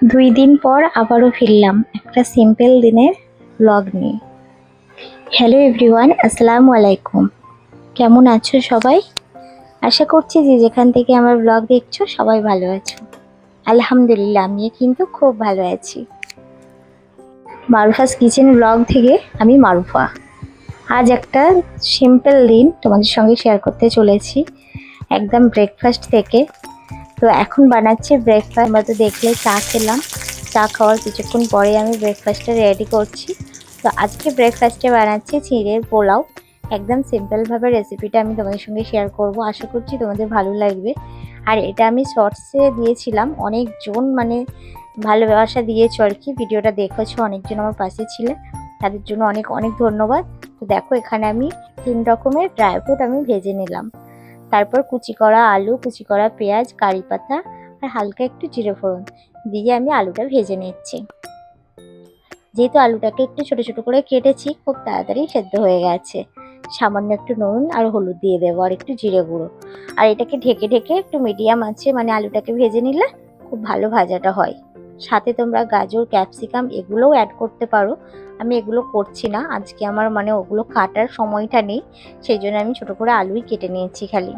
2 দিন পর আবারও ফিরলাম একটা সিম্পল দিনের ব্লগ নিয়ে। হ্যালো এভরিওয়ান, আসসালামু আলাইকুম। কেমন আছো সবাই? আশা করছি যে যেখান থেকে আমার ব্লগ দেখছো সবাই ভালো আছো। আলহামদুলিল্লাহ, আমিও কিন্তু খুব ভালো আছি। মারুফাস কিচেন ব্লগ থেকে আমি মারুফা। আজ একটা সিম্পল দিন তোমাদের সঙ্গে শেয়ার করতে চলেছি, একদম ব্রেকফাস্ট থেকে। তো এখন বানাচ্ছি ব্রেকফাস্ট। আমরা তো দেখলে চা খেলাম, চা খাওয়ার কিছুক্ষণ পরে আমি ব্রেকফাস্টটা রেডি করছি। তো আজকে ব্রেকফাস্টে বানাচ্ছি চিড়ের পোলাও। একদম সিম্পলভাবে রেসিপিটা আমি তোমাদের সঙ্গে শেয়ার করব, আশা করছি তোমাদের ভালো লাগবে। আর এটা আমি শর্টসে দিয়েছিলাম, অনেকজন মানে ভালোবাসা দিয়েছো আর কি, ভিডিওটা দেখেছো, অনেকজন আমার পাশে ছিলে, তাদের জন্য অনেক অনেক ধন্যবাদ। তো দেখো এখানে আমি 3 রকমের ড্রাই ফ্রুট আমি ভেজে নিলাম। তারপর কুচি করা আলু, কুচি করা পেঁয়াজ, কারি পাতা আর হালকা একটু জিরে ফোড়ন দিয়ে আমি আলুটা ভেজে নিচ্ছি। যেহেতু আলুটাকে একটু ছোট ছোট করে কেটেছি, খুব তাড়াতাড়ি সেদ্ধ হয়ে গেছে। সামান্য একটু নুন আর হলুদ দিয়ে দেবো আর একটু জিরে গুঁড়ো। আর এটাকে ঢেকে ঢেকে একটু মিডিয়াম আছে মানে আলুটাকে ভেজে নিলে খুব ভালো ভাজাটা হয়। সাথে তোমরা গাজর, ক্যাপসিকাম এগুলোও অ্যাড করতে পারো। আমি এগুলো করছি না আজকে, আমার মানে ওগুলো কাটার সময়টা নেই, সেই জন্য আমি ছোট করে আলুই কেটে নিয়েছি খালি।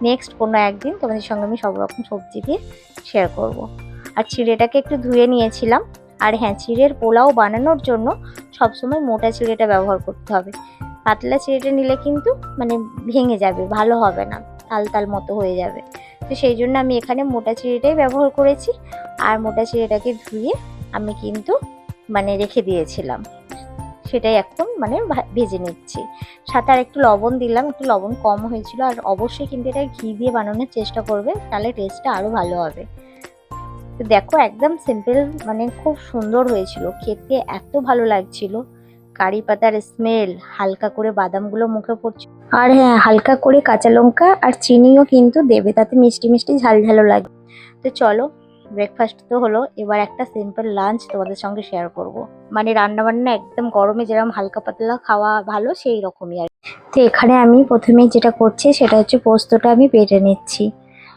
নেক্সট কোনো একদিন তোমাদের সঙ্গে আমি সব রকম সবজি দিয়ে শেয়ার করব। আর চিড়েটাকে একটু ধুয়ে নিয়েছিলাম। আর হ্যাঁ, চিড়ের পোলাও বানানোর জন্য সবসময় মোটা চিড়েটা ব্যবহার করতে হবে। পাতলা চিড়েটা নিলে কিন্তু মানে ভেঙে যাবে, ভালো হবে না, তাল তাল মতো হয়ে যাবে। তো সেই জন্য আমি এখানে মোটা চিড়েটাই ব্যবহার করেছি। আর মোটা চিড়েটাকে ধুয়ে আমি কিন্তু মানে রেখে দিয়েছিলাম, সেটাই এখন মানে ভেজে নিচ্ছি। সাথে আর একটু লবণ দিলাম, একটু লবণ কম হয়েছিল। আর অবশ্যই কিন্তু এটা ঘি দিয়ে বানানোর চেষ্টা করবে, তাহলে টেস্টটা আরও ভালো হবে। তো দেখো একদম সিম্পল, মানে খুব সুন্দর হয়েছিল খেতে, এত ভালো লাগছিল। কারি পাতার স্মেল, হালকা করে বাদামগুলো মুখে পড়ছে। আর হ্যাঁ, হালকা করে কাঁচা লঙ্কা আর চিনিও কিন্তু দেবে, তাতে মিষ্টি মিষ্টি ঝাল ঝালও লাগে। তো চলো, ব্রেকফাস্ট তো হলো, এবার একটা সিম্পল লাঞ্চ তোমাদের সঙ্গে শেয়ার করব। মানে রান্না বান্না একদম গরমে যেরকম হালকা পাতলা খাওয়া ভালো, সেই রকমই আর। তো এখানে আমি প্রথমে যেটা করছি সেটা হচ্ছে পোস্তটা আমি বেটে নিচ্ছি।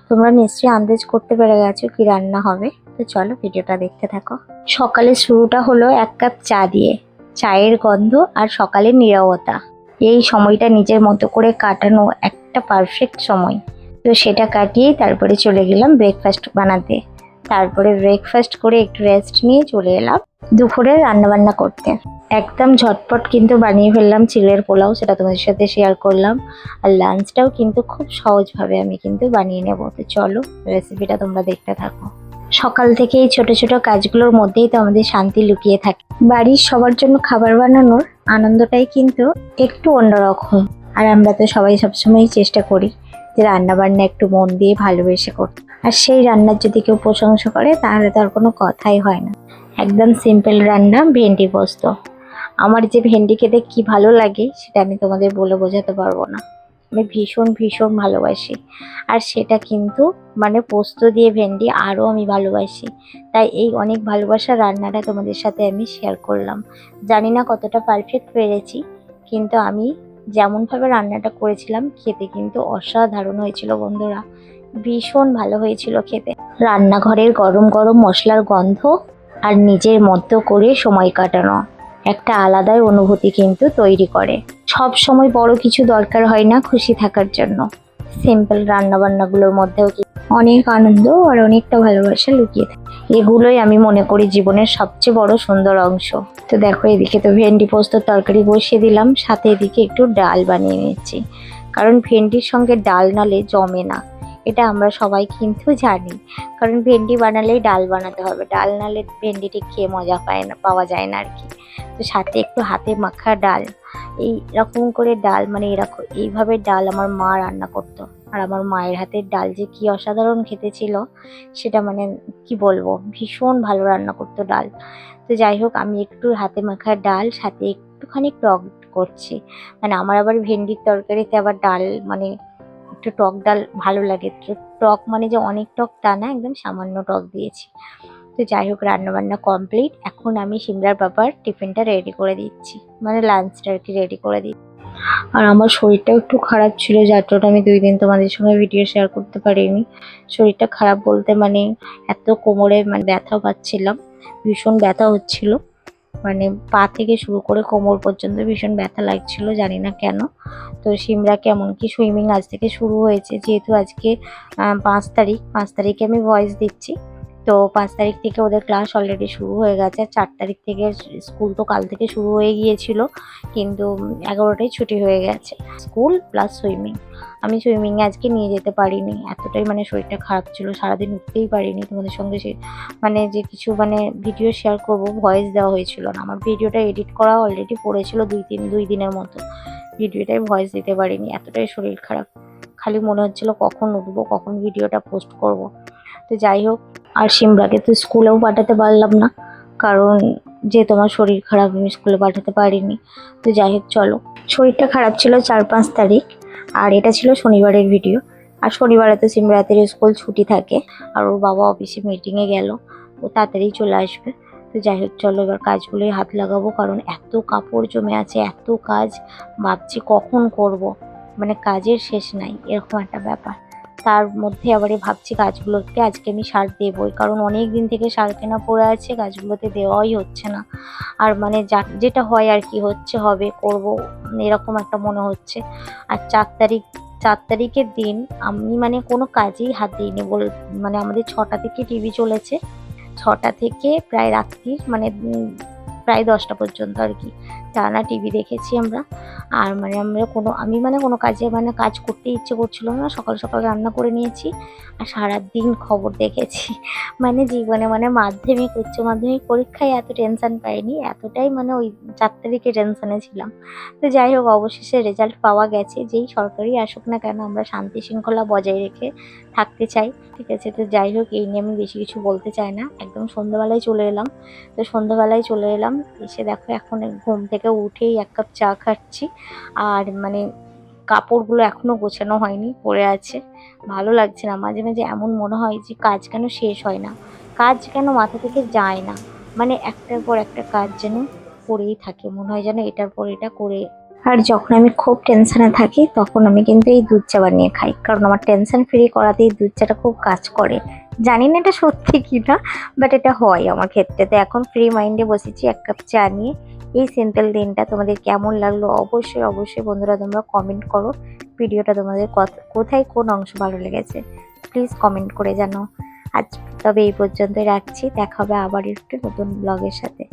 তোমরা নিশ্চয়ই আন্দাজ করতে পেরে গেছো কি রান্না হবে। তো চলো ভিডিওটা দেখতে থাকো। সকালের শুরুটা হলো 1 কাপ চা দিয়ে। চায়ের গন্ধ আর সকালের নীরবতা, এই সময়টা নিজের মতো করে কাটানো একটা পারফেক্ট সময়। তো সেটা কাটিয়েই তারপরে চলে গেলাম ব্রেকফাস্ট বানাতে। তারপরে ব্রেকফাস্ট করে একটু রেস্ট নিয়ে চলে এলাম দুপুরে রান্নাবান্না করতে। একদম ঝটপট কিন্তু বানিয়ে ফেললাম চিড়ের পোলাও, সেটা তোমাদের সাথে শেয়ার করলাম। আর লাঞ্চটাও কিন্তু খুব সহজভাবে আমি কিন্তু বানিয়ে নেব। তো চলো রেসিপিটা তোমরা দেখতে থাকো। সকাল থেকে এই ছোট ছোট কাজগুলোর মধ্যেই তো আমাদের শান্তি লুকিয়ে থাকে। বাড়ির সবার জন্য খাবার বানানোর আনন্দটাই কিন্তু একটু অন্যরকম। আর আমরা তো সবাই সবসময় চেষ্টা করি যে রান্না বান্না একটু মন দিয়ে ভালোবেসে করতে। আর সেই রান্নার যদি কেউ প্রশংসা করে তাহলে তো আর কোনো কথাই হয় না। একদম সিম্পল রান্না, ভেন্ডি পোস্ত। আমার যে ভেন্ডি খেতে কি ভালো লাগে সেটা আমি তোমাদের বলে বোঝাতে পারবো না। আমি ভীষণ ভীষণ ভালোবাসি। আর সেটা কিন্তু মানে পোস্ত দিয়ে ভেন্ডি আরও আমি ভালোবাসি। তাই এই অনেক ভালোবাসার রান্নাটা তোমাদের সাথে আমি শেয়ার করলাম। জানি না কতটা পারফেক্ট পেরেছি, কিন্তু আমি যেমনভাবে রান্নাটা করেছিলাম খেতে কিন্তু অসাধারণ হয়েছিল বন্ধুরা। ভীষণ ভালো হয়েছিল খেতে। রান্নাঘরের গরম গরম মশলার গন্ধ আর নিজের মতো করে সময় কাটানো একটা আলাদাই অনুভূতি কিন্তু তৈরি করে। সব সময় বড় কিছু দরকার হয় না খুশি থাকার জন্য। সিম্পল রান্নাবান্নাগুলোর মধ্যেও অনেক আনন্দ আর অনেকটা ভালোবাসা লুকিয়ে থাকে। এগুলোই আমি মনে করি জীবনের সবচেয়ে বড় সুন্দর অংশ। তো দেখো এদিকে তো ভেন্ডি পোস্তর তরকারি বসিয়ে দিলাম, সাথে এদিকে একটু ডাল বানিয়ে নিচ্ছি। কারণ ভেন্ডির সঙ্গে ডাল নালে জমে না, এটা আমরা সবাই কিন্তু জানি। কারণ ভেন্ডি বানালেই ডাল বানাতে হবে, ডাল নালে ভেন্ডিটি খেয়ে মজা পাওয়া যায় না আর কি। তো সাথে একটু হাতে মাখা ডাল, এই রকম করে ডাল মানে এরকম এইভাবে ডাল আমার মা রান্না করতো। আর আমার মায়ের হাতের ডাল যে কি অসাধারণ খেতে ছিল সেটা মানে কি বলবো, ভীষণ ভালো রান্না করতো ডাল। তো যাই হোক, আমি একটু হাতে মাখা ডাল সাথে একটুখানি টক করছি। মানে আমার আবার ভেন্ডির তরকারিতে আবার ডাল মানে একটু টক ডাল ভালো লাগে। তো টক মানে যে অনেক টক তা না, একদম সামান্য টক দিয়েছি। তো যাই হোক, রান্নাবান্না কমপ্লিট। এখন আমি সিমরার বাবার টিফিনটা রেডি করে দিচ্ছি, মানে লাঞ্চটা আর কি রেডি করে দিচ্ছি। আর আমার শরীরটাও একটু খারাপ ছিল, যার জন্য আমি 2 দিন তোমাদের সঙ্গে ভিডিও শেয়ার করতে পারিনি। শরীরটা খারাপ বলতে মানে এত কোমরে মানে ব্যথা পাচ্ছিলাম, ভীষণ ব্যথা হচ্ছিল, মানে পা থেকে শুরু করে কোমর পর্যন্ত ভীষণ ব্যথা লাগছিল, জানি না কেন। তো সিমরাকে এমনকি সুইমিং আজ থেকে শুরু হয়েছে, যেহেতু আজকে 5 তারিখে আমি ভয়েস দিচ্ছি। তো 5 তারিখ থেকে ওদের ক্লাস অলরেডি শুরু হয়ে গেছে। 4 তারিখ থেকে স্কুল তো কাল থেকে শুরু হয়ে গিয়েছিল, কিন্তু 11টায় ছুটি হয়ে গেছে। School plus swimming. আমি সুইমিংয়ে আজকে নিয়ে যেতে পারিনি, এতটাই মানে শরীরটা খারাপ ছিল, সারাদিন উঠতেই পারিনি। তোমাদের সঙ্গে মানে যে কিছু মানে ভিডিও শেয়ার করব, ভয়েস দেওয়া হয়েছিল না। আমার ভিডিওটা এডিট করা অলরেডি পড়েছিল 2 দিনের মতো, ভিডিওটাই ভয়েস দিতে পারিনি, এতটাই শরীর খারাপ। খালি মনে হচ্ছিল কখন উঠবো, কখন ভিডিওটা পোস্ট করব। তো যাই হোক, আর সিমরাকে তো স্কুলেও পাঠাতে পারলাম না, কারণ যে তোমার শরীর খারাপ, আমি স্কুলে পাঠাতে পারিনি। তো যাই হোক, চলো। শরীরটা খারাপ ছিল 4-5 তারিখ, আর এটা ছিল শনিবারের ভিডিও। আর শনিবারে তো সিমরাতের স্কুল ছুটি থাকে, আর ওর বাবা অফিসে মিটিংয়ে গেল, ও তাড়াতাড়ি চলে আসবে। তো যাই হোক, চলো এবার কাজগুলোই হাত লাগাবো, কারণ এত কাপড় জমে আছে, এত কাজ, ভাবছি কখন করব, মানে কাজের শেষ নাই, এরকম একটা ব্যাপার। তার মধ্যে আবার ভাবছি কাজগুলোতে আজকে আমি সার দেবই, কারণ অনেক দিন থেকে সার কেনা পড়ে আছে, কাজগুলোতে দেওয়াই হচ্ছে না। আর মানে যেটা হয় আর কি, হচ্ছে হবে, করব, এরকম একটা মনে হচ্ছে। আর 4 তারিখের দিন আমি মানে কোনো কাজেই হাত দিইনি মানে আমাদের 6টা থেকে টিভি চলেছে, 6টা থেকে প্রায় রাত্রির মানে প্রায় 10টা পর্যন্ত আর কি টানা টিভি দেখেছি আমরা। আর মানে আমি মানে কোনো কাজে মানে কাজ করতে ইচ্ছে করছিল না, সকাল সকাল রান্না করে নিয়েছি আর সারাদিন খবর দেখেছি। মানে জীবনে মানে মাধ্যমিক উচ্চ মাধ্যমিক পরীক্ষায় এত টেনশন পাইনি, এতটাই মানে ওই 4 তারিখে টেনশনে ছিলাম। তো যাই হোক, অবশেষে রেজাল্ট পাওয়া গেছে। যেই সরকারি আসুক না কেন, আমরা শান্তি শৃঙ্খলা বজায় রেখে থাকতে চাই, ঠিক আছে। তো যাই হোক, এই নিয়ে আমি বেশি কিছু বলতে চাই না। একদম সন্ধ্যাবেলায় চলে এলাম। তো সন্ধ্যাবেলায় চলে এলাম, এসে দেখো এখন ঘুম থেকে উঠেই 1 কাপ চা খাচ্ছি। আর মানে কাপড়গুলো এখনো গোছানো হয়নি, পড়ে আছে, ভালো লাগছে না। মাঝে মাঝে এমন মনে হয় যে কাজ কেন শেষ হয় না, কাজ কেন মাথা থেকে যায় না, মানে একটার পর একটা কাজ যেন করেই থাকে, মনে হয় যেন এটার পর এটা করে। আর যখন আমি খুব টেনশনে থাকি, তখন আমি কিন্তু এই দুধ চা বানিয়ে খাই, কারণ আমার টেনশন ফ্রি করাতে এই দুধ চাটা খুব কাজ করে। জানি না এটা সত্যি কি না, বাট এটা হয় আমার ক্ষেত্রে। তো এখন ফ্রি মাইন্ডে বসেছি 1 কাপ চা নিয়ে। এই সিম্পল দিনটা তোমাদের কেমন লাগলো, অবশ্যই অবশ্যই বন্ধুরা তোমরা কমেন্ট করো। ভিডিওটা তোমাদের কোথায় কোন অংশ ভালো লেগেছে প্লিজ কমেন্ট করে জানাও। আজ তবে এই পর্যন্তই রাখছি, দেখা হবে আবার একটু নতুন ব্লগের সাথে।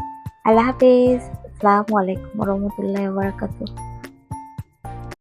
আল্লাহ হাফেজ। আসসালামু আলাইকুম ওয়া রাহমাতুল্লাহি ওয়া বারাকাতুহু।